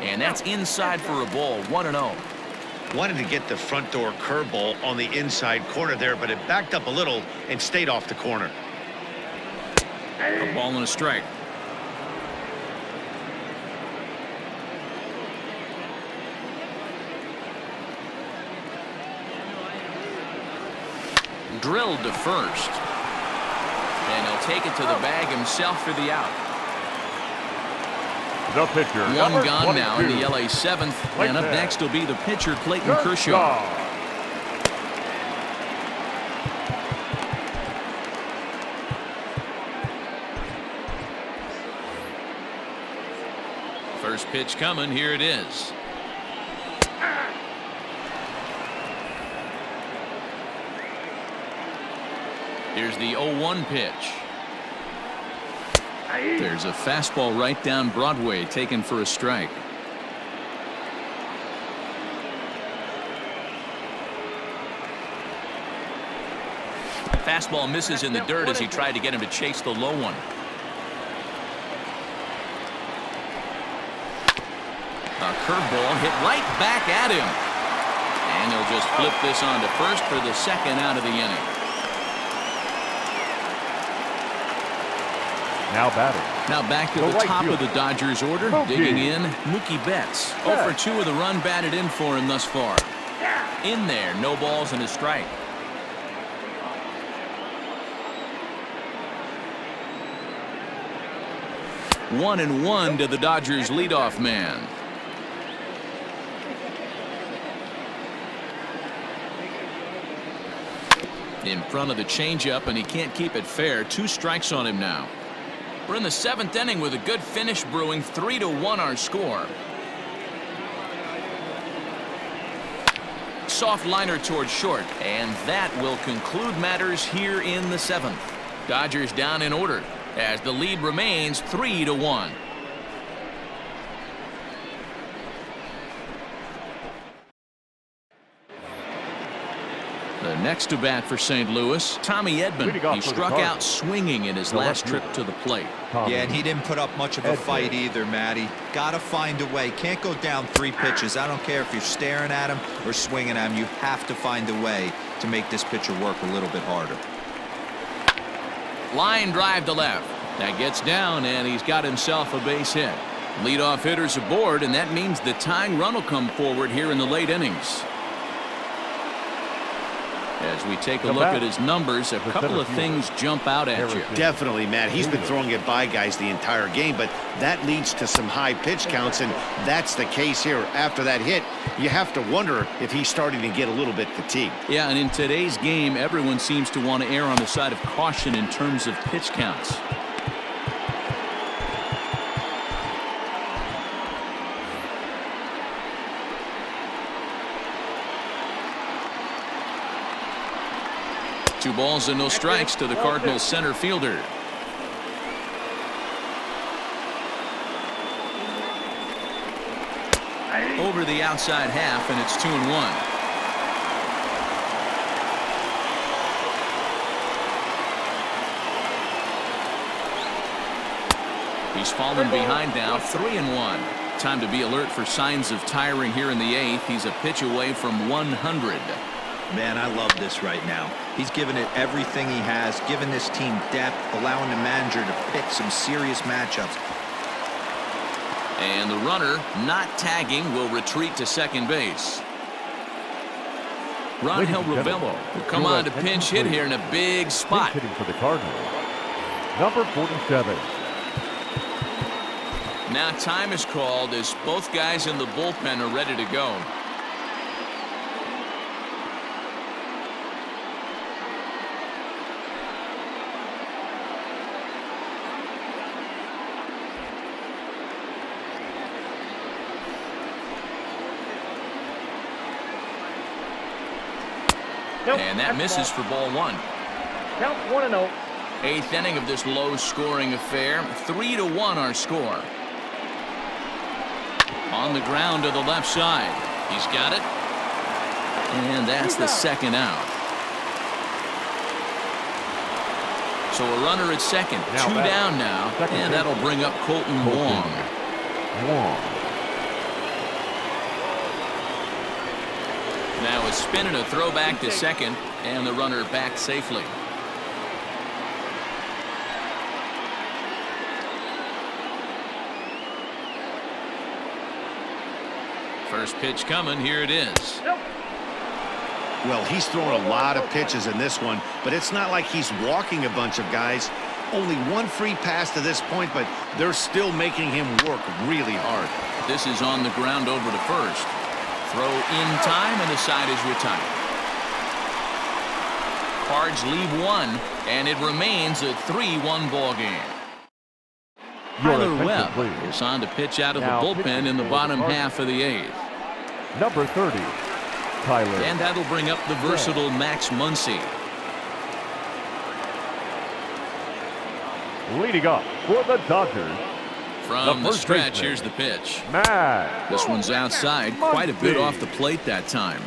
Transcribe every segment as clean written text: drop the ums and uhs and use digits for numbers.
And that's inside for a ball, 1-0. Wanted to get the front door curveball on the inside corner there, but it backed up a little and stayed off the corner. A ball and a strike. Drilled to first. And he'll take it to the bag himself for the out. The pitcher, one gone now in the LA seventh. And up next will be the pitcher, Clayton Kershaw. First pitch coming. Here it is. Here's the 0-1 pitch. There's a fastball right down Broadway, taken for a strike. Fastball misses in the dirt as he tried to get him to chase the low one. A curveball hit right back at him. And he'll just flip this on to first for the second out of the inning. Now batting. Now back to the top of the Dodgers order. Digging in, Mookie Betts. 0 for 2 with a run batted in for him thus far. In there, no balls and a strike. One and one to the Dodgers leadoff man. In front of the changeup, and he can't keep it fair. 2 strikes on him now. We're in the 7th inning with a good finish brewing. 3-1 our score. Soft liner towards short, and that will conclude matters here in the 7th. Dodgers down in order as the lead remains 3-1. The next to bat for St. Louis, Tommy Edman. He struck out swinging in his last trip to the plate. Yeah, and he didn't put up much of a fight either, Matty. Gotta find a way. Can't go down 3 pitches. I don't care if you're staring at him or swinging at him. You have to find a way to make this pitcher work a little bit harder. Line drive to left. That gets down, and he's got himself a base hit. Leadoff hitters aboard, and that means the tying run will come forward here in the late innings. As we take a look at his numbers, a couple of things jump out at you. Definitely, Matt. He's been throwing it by guys the entire game, but that leads to some high pitch counts, and that's the case here. After that hit, you have to wonder if he's starting to get a little bit fatigued. Yeah, and in today's game, everyone seems to want to err on the side of caution in terms of pitch counts. Two balls and no strikes to the Cardinals center fielder. Over the outside half, and it's 2-1. He's fallen behind now, 3-1. Time to be alert for signs of tiring here in the 8th. He's a pitch away from 100. Man, I love this right now. He's given it everything he has, given this team depth, allowing the manager to pick some serious matchups. And the runner, not tagging, will retreat to second base. Rangel Ravelo will come on to pinch hit here in a big spot. Hitting for the Cardinals, number 47. Now time is called as both guys in the bullpen are ready to go. And that misses for ball 1. Count 1-0. 8th inning of this low-scoring affair. 3-1 our score. On the ground to the left side. He's got it. And that's the second out. So a runner at second. Two down now. And that'll bring up Colton Wong. Now a spin and a throw back to second, and the runner back safely. First pitch coming. Here it is. Well, he's thrown a lot of pitches in this one, but it's not like he's walking a bunch of guys. Only one free pass to this point, but they're still making him work really hard. This is on the ground over to first. Throw in time, and the side is retired. Cards leave one, and it remains a 3-1 ball game. Tyler Webb is on to pitch out of the bullpen in the bottom half of the 8th. Number 30, Tyler. And that'll bring up the versatile Max Muncy. Leading up for the Dodgers. From the stretch, here's the pitch. Max. This one's outside, quite a bit off the plate that time.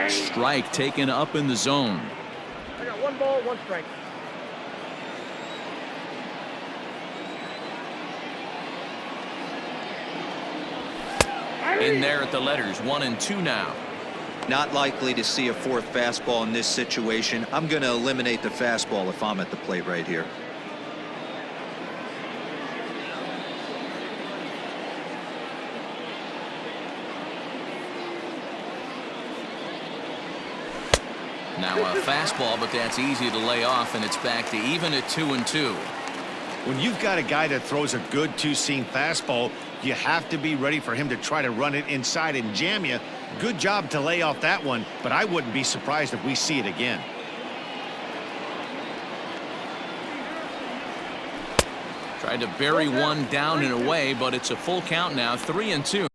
Strike taken up in the zone. I got 1 ball, 1 strike. In there at the letters, 1 and 2 now. Not likely to see a 4th fastball in this situation. I'm going to eliminate the fastball if I'm at the plate right here. Now a fastball, but that's easy to lay off, and it's back to even at 2 and 2. When you've got a guy that throws a good two-seam fastball, you have to be ready for him to try to run it inside and jam you. Good job to lay off that one, but I wouldn't be surprised if we see it again. Tried to bury one down and away, but it's a full count now, 3 and 2.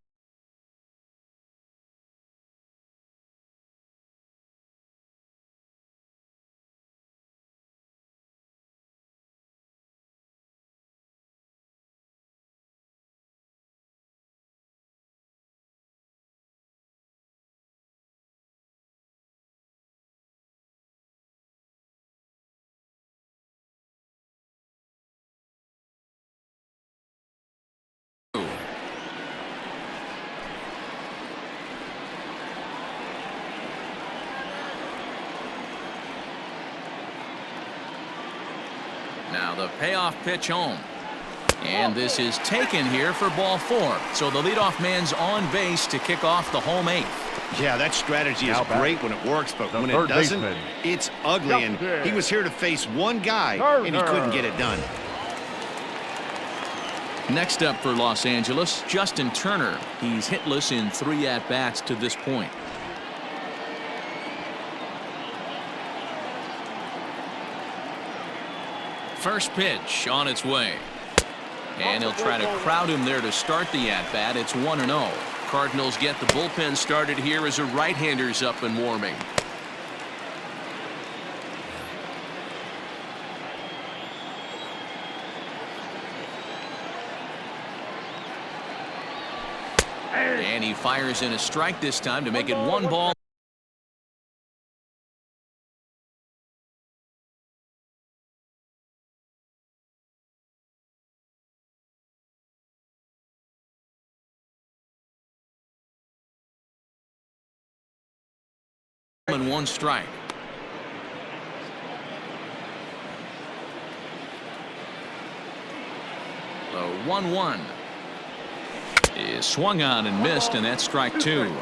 Now the payoff pitch home. And this is taken here for ball 4. So the leadoff man's on base to kick off the home 8th. Yeah, that strategy is great when it works, but when it doesn't, it's ugly. And he was here to face one guy, and he couldn't get it done. Next up for Los Angeles, Justin Turner. He's hitless in 3 at-bats to this point. First pitch on its way. And he'll try to crowd him there to start the at-bat. It's 1-0. Cardinals get the bullpen started here as a right-hander's up and warming. And he fires in a strike this time to make it 1 ball. And 1 strike. The 1-1 is swung on and missed, and that's strike 2.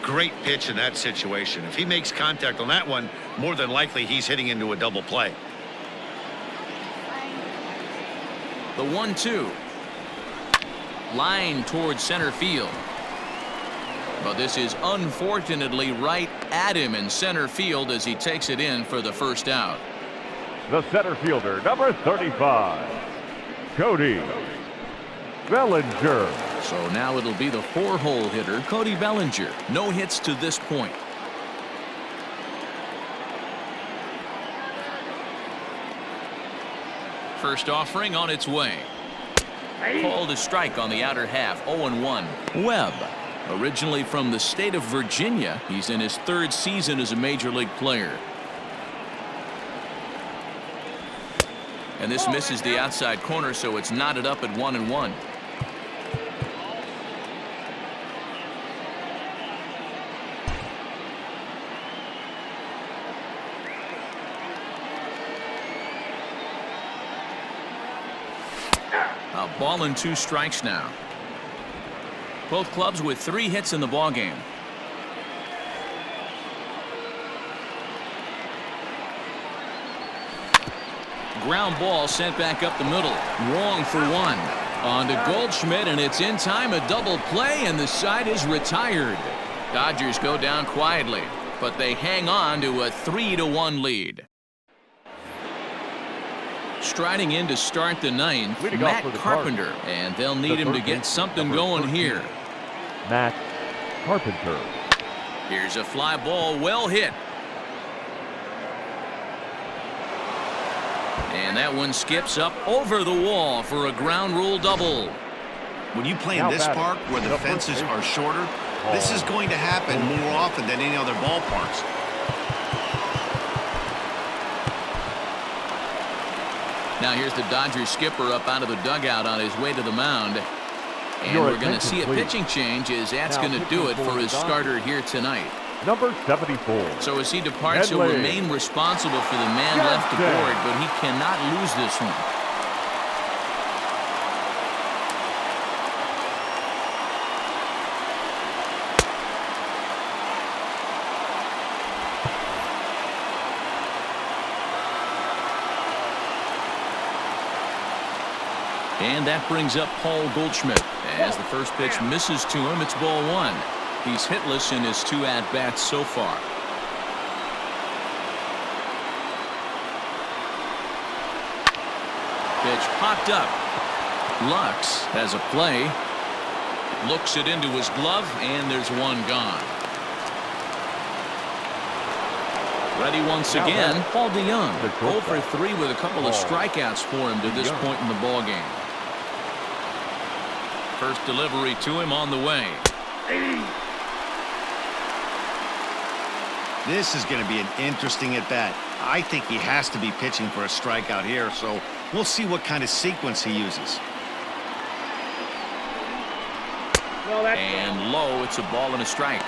Great pitch in that situation. If he makes contact on that one, more than likely he's hitting into a double play. The 1-2 line towards center field. But this is unfortunately right at him in center field as he takes it in for the first out. The center fielder, number 35, Cody Bellinger. So now it'll be the 4-hole hitter, Cody Bellinger. No hits to this point. First offering on its way. Called a strike on the outer half. 0-1. Webb, originally from the state of Virginia, he's in his 3rd season as a major league player. And this misses the outside corner, so it's knotted up at 1-1. A ball and 2 strikes now. Both clubs with 3 hits in the ballgame. Ground ball sent back up the middle. Wrong for 1. On to Goldschmidt, and it's in time. A double play, and the side is retired. Dodgers go down quietly, but they hang on to a 3-1 lead. Striding in to start the 9th, Matt Carpenter, and they'll need him to get something going here. Matt Carpenter. Here's a fly ball, well hit. And that one skips up over the wall for a ground rule double. When you play in this park where the fences are shorter, this is going to happen more often than any other ballparks. Now here's the Dodgers skipper up out of the dugout on his way to the mound. And we're going to see a pitching change, as that's going to do it for his starter here tonight. Number 74. So as he departs, he'll remain responsible for the man left aboard, but he cannot lose this one. And that brings up Paul Goldschmidt. As the first pitch misses to him, it's ball 1. He's hitless in his 2 at-bats so far. Pitch popped up. Lux has a play. Looks it into his glove, and there's one gone. Ready once again, Paul DeYoung. 0 for 3 with a couple of strikeouts for him to this point in the ballgame. First delivery to him on the way. This is going to be an interesting at-bat. I think he has to be pitching for a strikeout here, so we'll see what kind of sequence he uses. And low, it's a ball and a strike.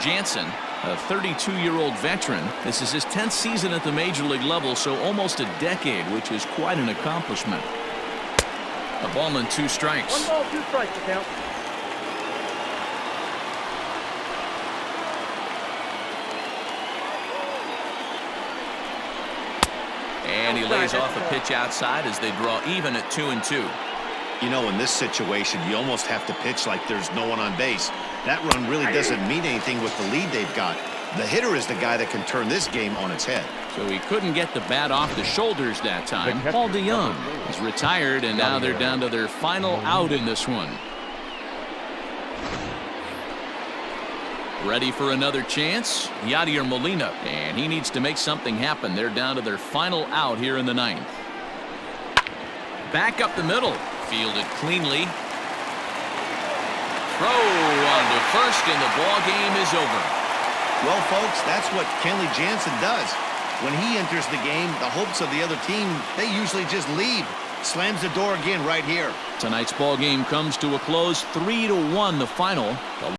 Jansen, a 32-year-old veteran. This is his 10th season at the major league level, so almost a decade, which is quite an accomplishment. A ball and 2 strikes. 1 ball, 2 strikes to count. And he lays off a pitch outside as they draw even at 2-2. You know, in this situation, you almost have to pitch like there's no one on base. That run really doesn't mean anything with the lead they've got. The hitter is the guy that can turn this game on its head. So he couldn't get the bat off the shoulders that time. Paul DeYoung is retired, and now they're down to their final out in this one. Ready for another chance? Yadier Molina, and he needs to make something happen. They're down to their final out here in the 9th. Back up the middle. Fielded cleanly. Throw on to first, and the ball game is over. Well, folks, that's what Kenley Jansen does. When he enters the game, the hopes of the other team, they usually just leave. Slams the door again right here. Tonight's ball game comes to a close, 3-1 the final.